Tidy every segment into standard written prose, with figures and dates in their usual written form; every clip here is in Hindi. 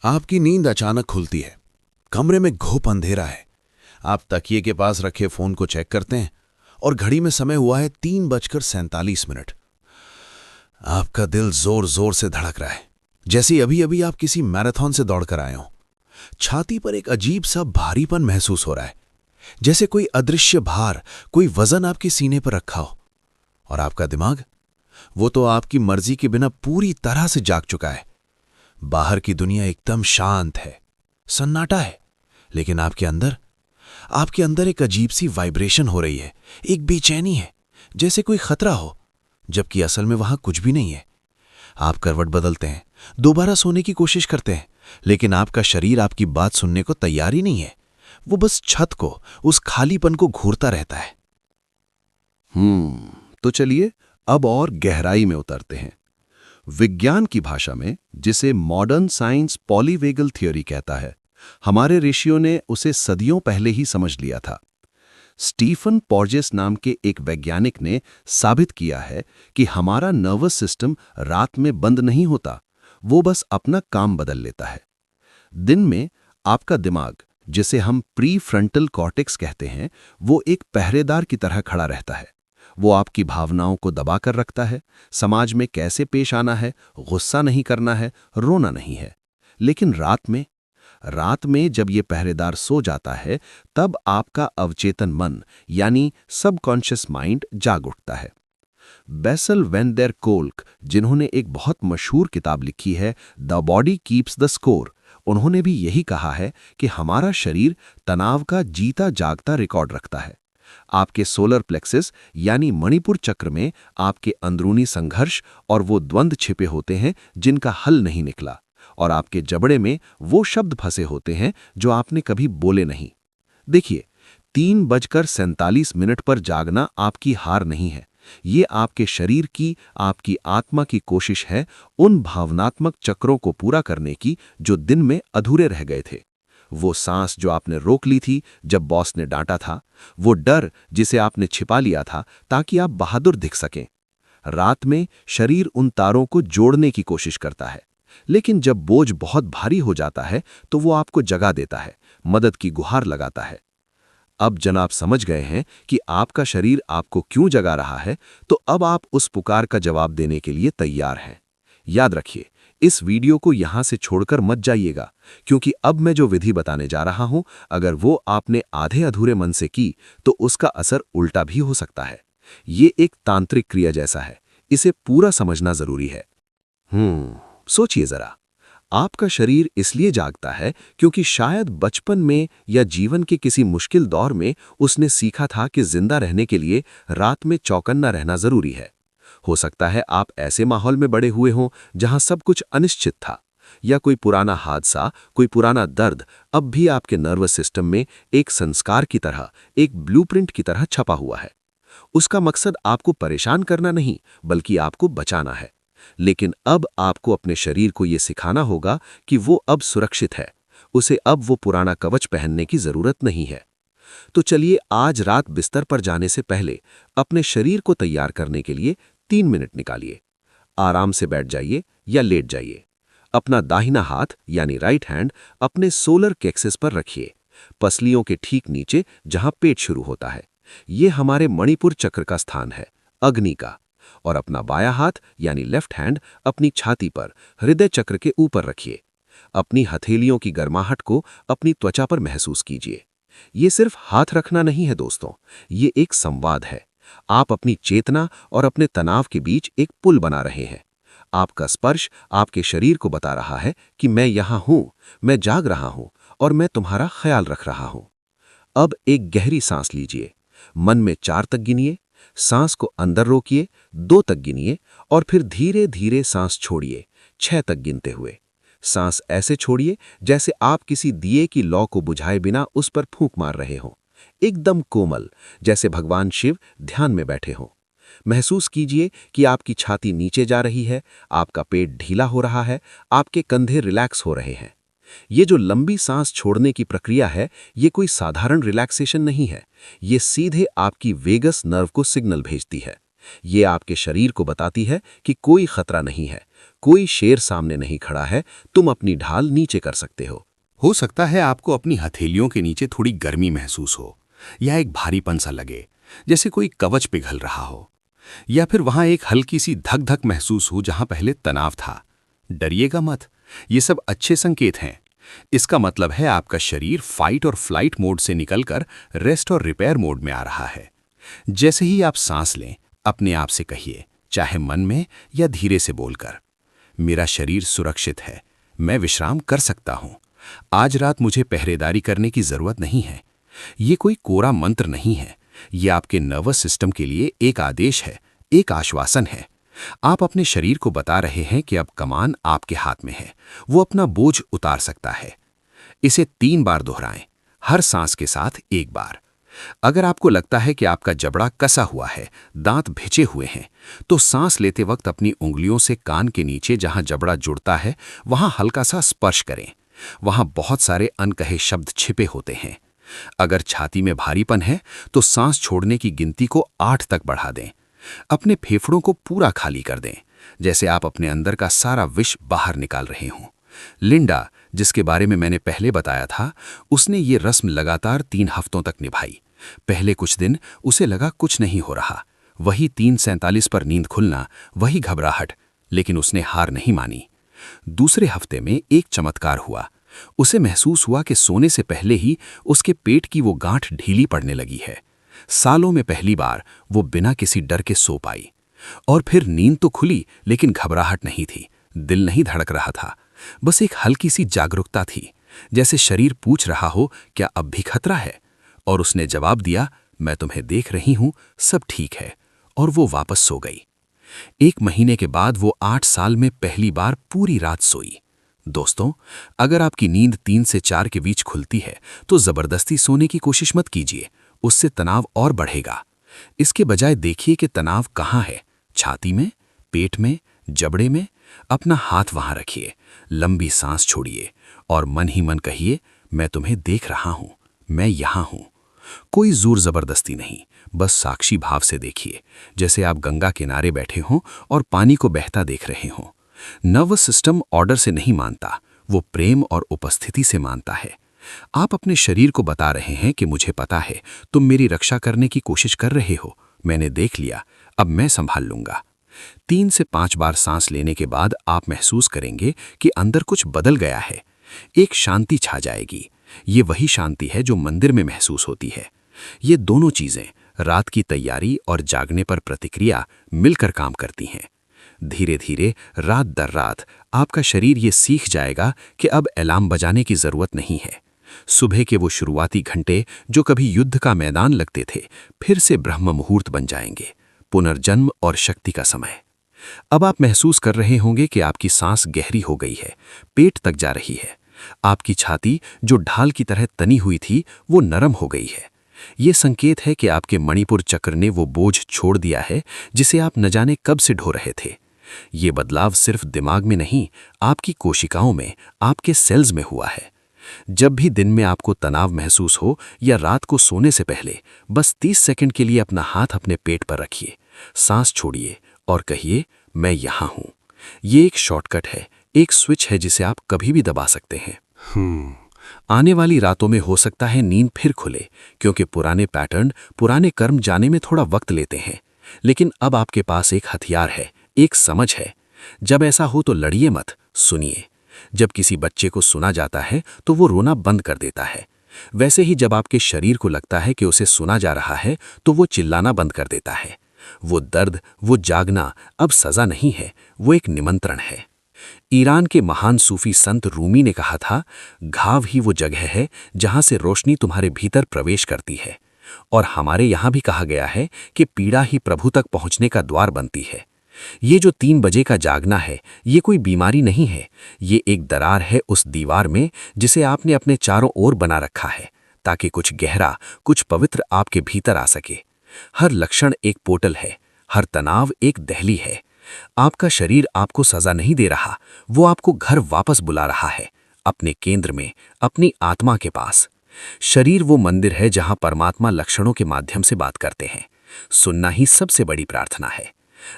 आपकी नींद अचानक खुलती है। कमरे में घुप अंधेरा है। आप तकिए के पास रखे फोन को चेक करते हैं और घड़ी में समय हुआ है 3:47। आपका दिल जोर जोर से धड़क रहा है, जैसे अभी अभी आप किसी मैराथन से दौड़कर आए हों। छाती पर एक अजीब सा भारीपन महसूस हो रहा है, जैसे कोई अदृश्य भार, कोई वजन आपके सीने पर रखा हो। और आपका दिमाग, वो तो आपकी मर्जी के बिना पूरी तरह से जाग चुका है। बाहर की दुनिया एकदम शांत है, सन्नाटा है, लेकिन आपके अंदर एक अजीब सी वाइब्रेशन हो रही है, एक बेचैनी है, जैसे कोई खतरा हो, जबकि असल में वहां कुछ भी नहीं है। आप करवट बदलते हैं, दोबारा सोने की कोशिश करते हैं, लेकिन आपका शरीर आपकी बात सुनने को तैयार ही नहीं है। वो बस छत को, उस खालीपन को घूरता रहता है। तो चलिए अब और गहराई में उतरते हैं। विज्ञान की भाषा में, जिसे मॉडर्न साइंस पॉलीवेगल थ्योरी कहता है, हमारे ऋषियों ने उसे सदियों पहले ही समझ लिया था। स्टीफन पोर्जेस नाम के एक वैज्ञानिक ने साबित किया है कि हमारा नर्वस सिस्टम रात में बंद नहीं होता, वो बस अपना काम बदल लेता है। दिन में आपका दिमाग, जिसे हम प्री फ्रंटल कॉर्टेक्स कहते हैं, वो एक पहरेदार की तरह खड़ा रहता है। वो आपकी भावनाओं को दबा कर रखता है, समाज में कैसे पेश आना है, गुस्सा नहीं करना है, रोना नहीं है। लेकिन रात में जब ये पहरेदार सो जाता है, तब आपका अवचेतन मन यानी सबकॉन्शियस माइंड जाग उठता है। बेसल वैन डेर कोल्क, जिन्होंने एक बहुत मशहूर किताब लिखी है the body keeps the score, उन्होंने भी यही कहा है कि हमारा शरीर तनाव का जीता जागता रिकॉर्ड रखता है। आपके सोलर प्लेक्सिस यानी मणिपुर चक्र में आपके अंदरूनी संघर्ष और वो द्वंद्व छिपे होते हैं जिनका हल नहीं निकला, और आपके जबड़े में वो शब्द फंसे होते हैं जो आपने कभी बोले नहीं। देखिए, 3:47 पर जागना आपकी हार नहीं है। ये आपके शरीर की, आपकी आत्मा की कोशिश है उन भावनात्मक चक्रों को पूरा करने की जो दिन में अधूरे रह गए थे। वो सांस जो आपने रोक ली थी जब बॉस ने डांटा था, वो डर जिसे आपने छिपा लिया था ताकि आप बहादुर दिख सकें। रात में शरीर उन तारों को जोड़ने की कोशिश करता है, लेकिन जब बोझ बहुत भारी हो जाता है तो वो आपको जगा देता है, मदद की गुहार लगाता है। अब जनाब समझ गए हैं कि आपका शरीर आपको क्यों जगा रहा है, तो अब आप उस पुकार का जवाब देने के लिए तैयार हैं। याद रखिए, इस वीडियो को यहां से छोड़कर मत जाइएगा, क्योंकि अब मैं जो विधि बताने जा रहा हूं, अगर वो आपने आधे अधूरे मन से की तो उसका असर उल्टा भी हो सकता है। ये एक तांत्रिक क्रिया जैसा है, इसे पूरा समझना जरूरी है। सोचिए जरा, आपका शरीर इसलिए जागता है क्योंकि शायद बचपन में या जीवन के किसी मुश्किल दौर में उसने सीखा था कि जिंदा रहने के लिए रात में चौकन्ना रहना जरूरी है। हो सकता है आप ऐसे माहौल में बड़े हुए हों जहां सब कुछ अनिश्चित था, या कोई पुराना हादसा, कोई पुराना दर्द अब भी आपके नर्वस सिस्टम में एक संस्कार की तरह, एक ब्लूप्रिंट की तरह छपा हुआ है। उसका मकसद आपको परेशान करना नहीं, बल्कि आपको बचाना है। लेकिन अब आपको अपने शरीर को यह सिखाना होगा कि वो अब सुरक्षित है, उसे अब वो पुराना कवच पहनने की जरूरत नहीं है। तो चलिए, आज रात बिस्तर पर जाने से पहले अपने शरीर को तैयार करने के लिए 3 मिनट निकालिए। आराम से बैठ जाइए या लेट जाइए। अपना दाहिना हाथ यानी राइट हैंड अपने सोलर प्लेक्सस पर रखिए, पसलियों के ठीक नीचे जहां पेट शुरू होता है। ये हमारे मणिपुर चक्र का स्थान है, अग्नि का। और अपना बायां हाथ यानी लेफ्ट हैंड अपनी छाती पर, हृदय चक्र के ऊपर रखिए। अपनी हथेलियों की गर्माहट को अपनी त्वचा पर महसूस कीजिए। ये सिर्फ हाथ रखना नहीं है दोस्तों, ये एक संवाद है। आप अपनी चेतना और अपने तनाव के बीच एक पुल बना रहे हैं। आपका स्पर्श आपके शरीर को बता रहा है कि मैं यहां हूं, मैं जाग रहा हूं और मैं तुम्हारा ख्याल रख रहा हूं। अब एक गहरी सांस लीजिए। मन में 4 तक गिनिए, सांस को अंदर रोकिए, 2 तक गिनिए और फिर धीरे धीरे सांस छोड़िए, 6 तक गिनते हुए। सांस ऐसे छोड़िए जैसे आप किसी दिए की लौ को बुझाए बिना उस पर फूंक मार रहे हों, एकदम कोमल, जैसे भगवान शिव ध्यान में बैठे हों। महसूस कीजिए कि आपकी छाती नीचे जा रही है, आपका पेट ढीला हो रहा है, आपके कंधे रिलैक्स हो रहे हैं। ये जो लंबी सांस छोड़ने की प्रक्रिया है, ये कोई साधारण रिलैक्सेशन नहीं है। ये सीधे आपकी वेगस नर्व को सिग्नल भेजती है। ये आपके शरीर को बताती है कि कोई खतरा नहीं है, कोई शेर सामने नहीं खड़ा है, तुम अपनी ढाल नीचे कर सकते हो। हो सकता है आपको अपनी हथेलियों के नीचे थोड़ी गर्मी महसूस हो, या एक भारीपन सा लगे, जैसे कोई कवच पिघल रहा हो, या फिर वहां एक हल्की सी धक धक महसूस हो जहां पहले तनाव था। डरिएगा मत, ये सब अच्छे संकेत हैं। इसका मतलब है आपका शरीर फाइट और फ्लाइट मोड से निकलकर रेस्ट और रिपेयर मोड में आ रहा है। जैसे ही आप सांस लें, अपने आप से कहिए, चाहे मन में या धीरे से बोलकर, मेरा शरीर सुरक्षित है, मैं विश्राम कर सकता हूं। आज रात मुझे पहरेदारी करने की जरूरत नहीं है। ये कोई कोरा मंत्र नहीं है, ये आपके नर्वस सिस्टम के लिए एक आदेश है, एक आश्वासन है। आप अपने शरीर को बता रहे हैं कि अब कमान आपके हाथ में है, वो अपना बोझ उतार सकता है। इसे 3 बार दोहराएं, हर सांस के साथ 1 बार। अगर आपको लगता है कि आपका जबड़ा कसा हुआ है, दांत भिजे हुए हैं, तो सांस लेते वक्त अपनी उंगलियों से कान के नीचे जहां जबड़ा जुड़ता है, वहां हल्का सा स्पर्श करें। वहां बहुत सारे अनकहे शब्द छिपे होते हैं। अगर छाती में भारीपन है, तो सांस छोड़ने की गिनती को 8 तक बढ़ा दें। अपने फेफड़ों को पूरा खाली कर दें, जैसे आप अपने अंदर का सारा विष बाहर निकाल रहे हों। लिंडा, जिसके बारे में मैंने पहले बताया था, उसने ये रस्म लगातार 3 हफ्तों तक निभाई। पहले कुछ दिन उसे लगा कुछ नहीं हो रहा, वही 3:47 पर नींद खुलना, वही घबराहट, लेकिन उसने हार नहीं मानी। दूसरे हफ्ते में एक चमत्कार हुआ। उसे महसूस हुआ कि सोने से पहले ही उसके पेट की वो गांठ ढीली पड़ने लगी है। सालों में पहली बार वो बिना किसी डर के सो पाई। और फिर नींद तो खुली, लेकिन घबराहट नहीं थी, दिल नहीं धड़क रहा था, बस एक हल्की सी जागरूकता थी, जैसे शरीर पूछ रहा हो, क्या अब भी खतरा है? और उसने जवाब दिया, मैं तुम्हें देख रही हूं, सब ठीक है। और वो वापस सो गई। 1 महीने के बाद वो 8 साल में पहली बार पूरी रात सोई। दोस्तों, अगर आपकी नींद 3 से 4 के बीच खुलती है, तो जबरदस्ती सोने की कोशिश मत कीजिए, उससे तनाव और बढ़ेगा। इसके बजाय देखिए कि तनाव कहाँ है, छाती में, पेट में, जबड़े में। अपना हाथ वहां रखिए, लंबी सांस छोड़िए और मन ही मन कहिए, मैं तुम्हें देख रहा हूं, मैं यहां हूं। कोई जोर जबरदस्ती नहीं, बस साक्षी भाव से देखिए, जैसे आप गंगा किनारे बैठे हों और पानी को बहता देख रहे हों। नर्वस सिस्टम ऑर्डर से नहीं मानता, वो प्रेम और उपस्थिति से मानता है। आप अपने शरीर को बता रहे हैं कि मुझे पता है, तुम मेरी रक्षा करने की कोशिश कर रहे हो, मैंने देख लिया, अब मैं संभाल लूंगा। 3 से 5 बार सांस लेने के बाद आप महसूस करेंगे कि अंदर कुछ बदल गया है। एक शांति छा जाएगी। ये वही शांति है जो मंदिर में महसूस होती है। ये दोनों चीजें, रात की तैयारी और जागने पर प्रतिक्रिया, मिलकर काम करती हैं। धीरे धीरे, रात दर रात, आपका शरीर ये सीख जाएगा कि अब अलार्म बजाने की जरूरत नहीं है। सुबह के वो शुरुआती घंटे जो कभी युद्ध का मैदान लगते थे, फिर से ब्रह्म मुहूर्त बन जाएंगे, पुनर्जन्म और शक्ति का समय। अब आप महसूस कर रहे होंगे कि आपकी सांस गहरी हो गई है, पेट तक जा रही है। आपकी छाती जो ढाल की तरह तनी हुई थी, वो नरम हो गई है। ये संकेत है कि आपके मणिपुर चक्र ने वो बोझ छोड़ दिया है जिसे आप न जाने कब से ढो रहे थे। ये बदलाव सिर्फ दिमाग में नहीं, आपकी कोशिकाओं में, आपके सेल्स में हुआ है। जब भी दिन में आपको तनाव महसूस हो या रात को सोने से पहले, बस 30 सेकंड के लिए अपना हाथ अपने पेट पर रखिए, सांस छोड़िए और कहिए, मैं यहां हूं। ये एक शॉर्टकट है, एक स्विच है जिसे आप कभी भी दबा सकते हैं। आने वाली रातों में हो सकता है नींद फिर खुले, क्योंकि पुराने पैटर्न, पुराने कर्म जाने में थोड़ा वक्त लेते हैं। लेकिन अब आपके पास एक हथियार है, एक समझ है। जब ऐसा हो तो लड़िए मत, सुनिए। जब किसी बच्चे को सुना जाता है तो वो रोना बंद कर देता है। वैसे ही जब आपके शरीर को लगता है कि उसे सुना जा रहा है तो वो चिल्लाना बंद कर देता है। वो दर्द, वो जागना अब सजा नहीं है, वो एक निमंत्रण है। ईरान के महान सूफी संत रूमी ने कहा था, घाव ही वो जगह है जहां से रोशनी तुम्हारे भीतर प्रवेश करती है। और हमारे यहां भी कहा गया है कि पीड़ा ही प्रभु तक पहुंचने का द्वार बनती है। ये जो 3 बजे का जागना है, ये कोई बीमारी नहीं है, ये एक दरार है उस दीवार में जिसे आपने अपने चारों ओर बना रखा है, ताकि कुछ गहरा, कुछ पवित्र आपके भीतर आ सके। हर लक्षण एक पोर्टल है, हर तनाव एक दहली है। आपका शरीर आपको सजा नहीं दे रहा, वो आपको घर वापस बुला रहा है, अपने केंद्र में, अपनी आत्मा के पास। शरीर वो मंदिर है जहां परमात्मा लक्षणों के माध्यम से बात करते हैं। सुनना ही सबसे बड़ी प्रार्थना है।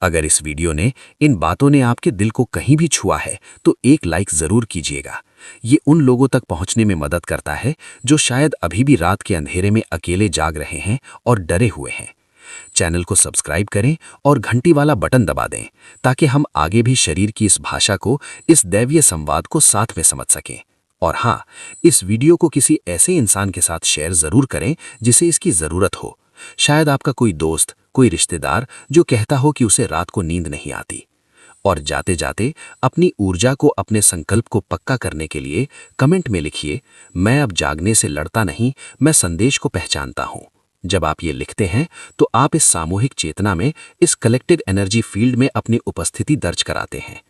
अगर इस वीडियो ने, इन बातों ने आपके दिल को कहीं भी छुआ है तो एक लाइक जरूर कीजिएगा। ये उन लोगों तक पहुंचने में मदद करता है जो शायद अभी भी रात के अंधेरे में अकेले जाग रहे हैं और डरे हुए हैं। चैनल को सब्सक्राइब करें और घंटी वाला बटन दबा दें ताकि हम आगे भी शरीर की इस भाषा को, इस दैवीय संवाद को साथ में समझ सकें। और हाँ, इस वीडियो को किसी ऐसे इंसान के साथ शेयर जरूर करें जिसे इसकी जरूरत हो। शायद आपका कोई दोस्त, कोई रिश्तेदार जो कहता हो कि उसे रात को नींद नहीं आती। और जाते जाते अपनी ऊर्जा को, अपने संकल्प को पक्का करने के लिए कमेंट में लिखिए, मैं अब जागने से लड़ता नहीं, मैं संदेश को पहचानता हूं। जब आप ये लिखते हैं तो आप इस सामूहिक चेतना में, इस कलेक्टिव एनर्जी फील्ड में अपनी उपस्थिति दर्ज कराते हैं।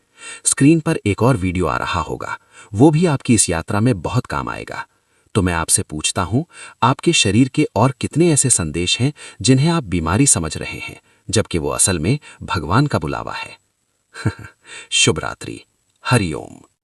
स्क्रीन पर एक और वीडियो आ रहा होगा, वो भी आपकी इस यात्रा में बहुत काम आएगा। तो मैं आपसे पूछता हूं, आपके शरीर के और कितने ऐसे संदेश हैं जिन्हें आप बीमारी समझ रहे हैं, जबकि वो असल में भगवान का बुलावा है। शुभ रात्रि। हरि ओम।